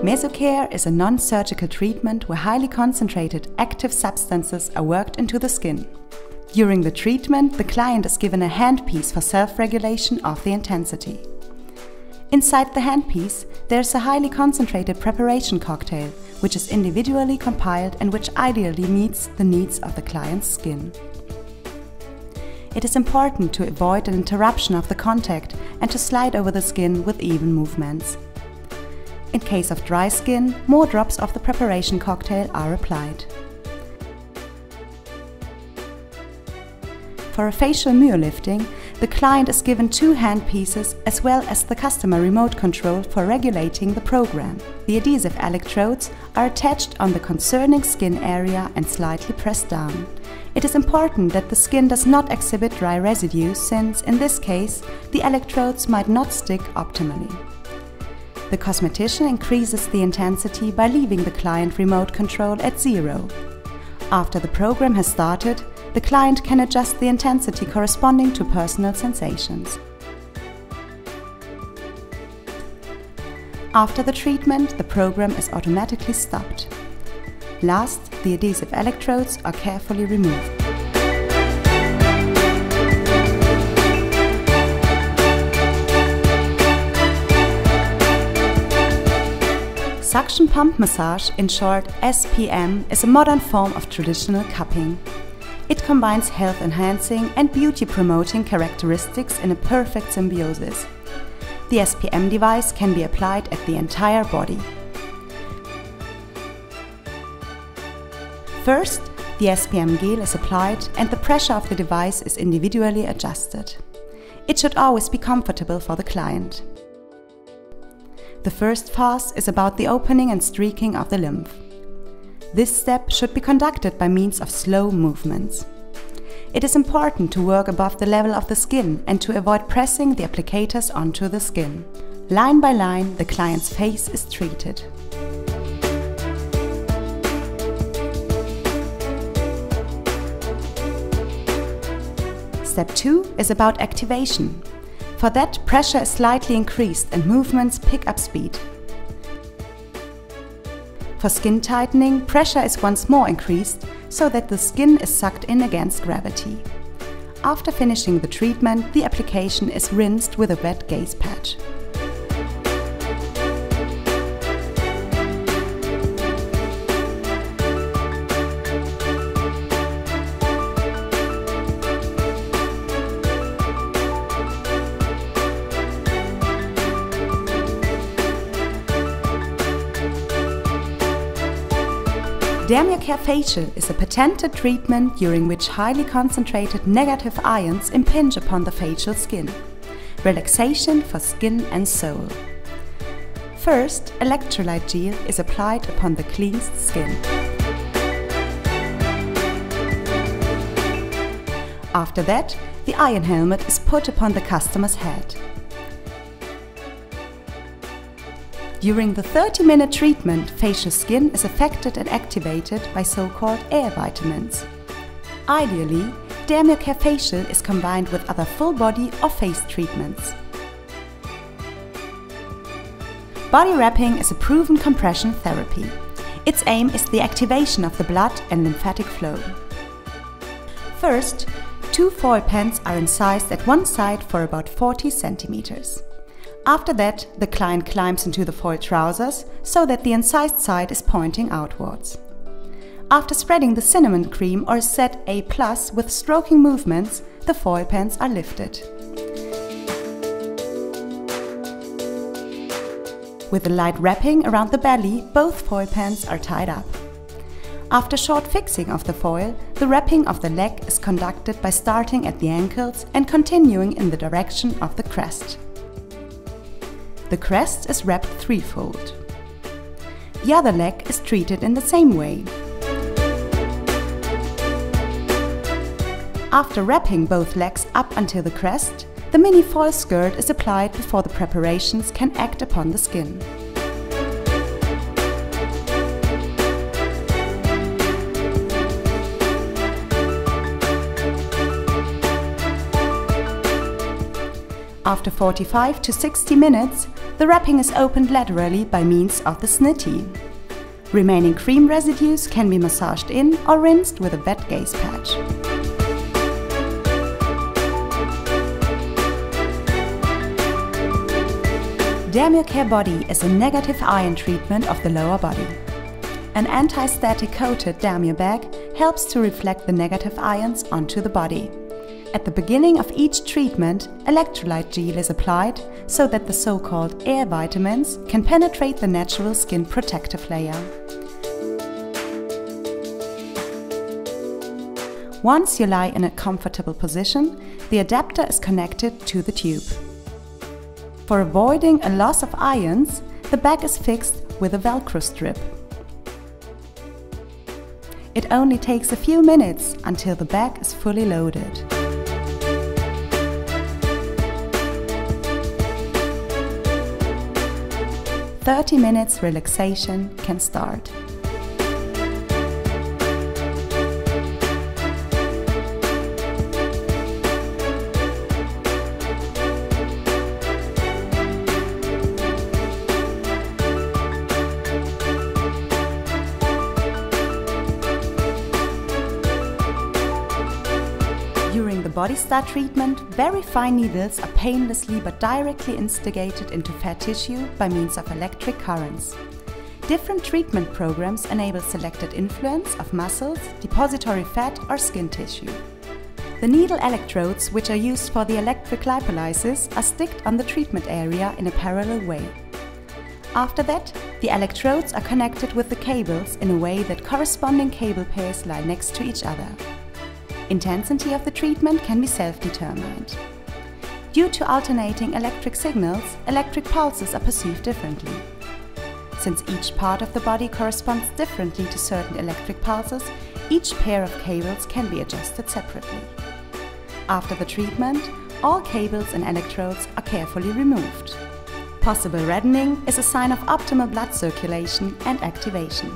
Mesocare is a non-surgical treatment where highly concentrated active substances are worked into the skin. During the treatment, the client is given a handpiece for self-regulation of the intensity. Inside the handpiece, there is a highly concentrated preparation cocktail, which is individually compiled and which ideally meets the needs of the client's skin. It is important to avoid an interruption of the contact and to slide over the skin with even movements. In case of dry skin, more drops of the preparation cocktail are applied. For a facial myo-lifting, the client is given 2 handpieces as well as the customer remote control for regulating the program. The adhesive electrodes are attached on the concerning skin area and slightly pressed down. It is important that the skin does not exhibit dry residue since, in this case, the electrodes might not stick optimally. The cosmetician increases the intensity by leaving the client remote control at 0. After the program has started, the client can adjust the intensity corresponding to personal sensations. After the treatment, the program is automatically stopped. Last, the adhesive electrodes are carefully removed. Suction pump massage, in short SPM, is a modern form of traditional cupping. It combines health-enhancing and beauty-promoting characteristics in a perfect symbiosis. The SPM device can be applied at the entire body. First, the SPM gel is applied and the pressure of the device is individually adjusted. It should always be comfortable for the client. The first phase is about the opening and streaking of the lymph. This step should be conducted by means of slow movements. It is important to work above the level of the skin and to avoid pressing the applicators onto the skin. Line by line, the client's face is treated. Step 2 is about activation. For that, pressure is slightly increased and movements pick up speed. For skin tightening, pressure is once more increased so that the skin is sucked in against gravity. After finishing the treatment, the application is rinsed with a wet gaze patch. Dermacare Facial is a patented treatment during which highly concentrated negative ions impinge upon the facial skin. Relaxation for skin and soul. First, electrolyte gel is applied upon the cleansed skin. After that, the iron helmet is put upon the customer's head. During the 30-minute treatment, facial skin is affected and activated by so-called air vitamins. Ideally, Dermacare Facial is combined with other full-body or face treatments. Body wrapping is a proven compression therapy. Its aim is the activation of the blood and lymphatic flow. First, 2 foil pens are incised at one side for about 40 centimeters. After that, the client climbs into the foil trousers so that the incised side is pointing outwards. After spreading the cinnamon cream or set A+ with stroking movements, the foil pens are lifted. With a light wrapping around the belly, both foil pens are tied up. After short fixing of the foil, the wrapping of the leg is conducted by starting at the ankles and continuing in the direction of the crest. The crest is wrapped threefold. The other leg is treated in the same way. After wrapping both legs up until the crest, the mini foil skirt is applied before the preparations can act upon the skin. After 45 to 60 minutes, The wrapping is opened laterally by means of the snitty. Remaining cream residues can be massaged in or rinsed with a wet gaze patch. Dermocare Body is a negative ion treatment of the lower body. An anti-static coated dermo bag helps to reflect the negative ions onto the body. At the beginning of each treatment, electrolyte gel is applied so that the so-called air vitamins can penetrate the natural skin protective layer. Once you lie in a comfortable position, the adapter is connected to the tube. For avoiding a loss of ions, the bag is fixed with a Velcro strip. It only takes a few minutes until the bag is fully loaded. "30 minutes relaxation can start." During the Body Star treatment, very fine needles are painlessly but directly instigated into fat tissue by means of electric currents. Different treatment programs enable selected influence of muscles, depository fat or skin tissue. The needle electrodes, which are used for the electric lipolysis, are sticked on the treatment area in a parallel way. After that, the electrodes are connected with the cables in a way that corresponding cable pairs lie next to each other. Intensity of the treatment can be self-determined. Due to alternating electric signals, electric pulses are perceived differently. Since each part of the body corresponds differently to certain electric pulses, each pair of cables can be adjusted separately. After the treatment, all cables and electrodes are carefully removed. Possible reddening is a sign of optimal blood circulation and activation.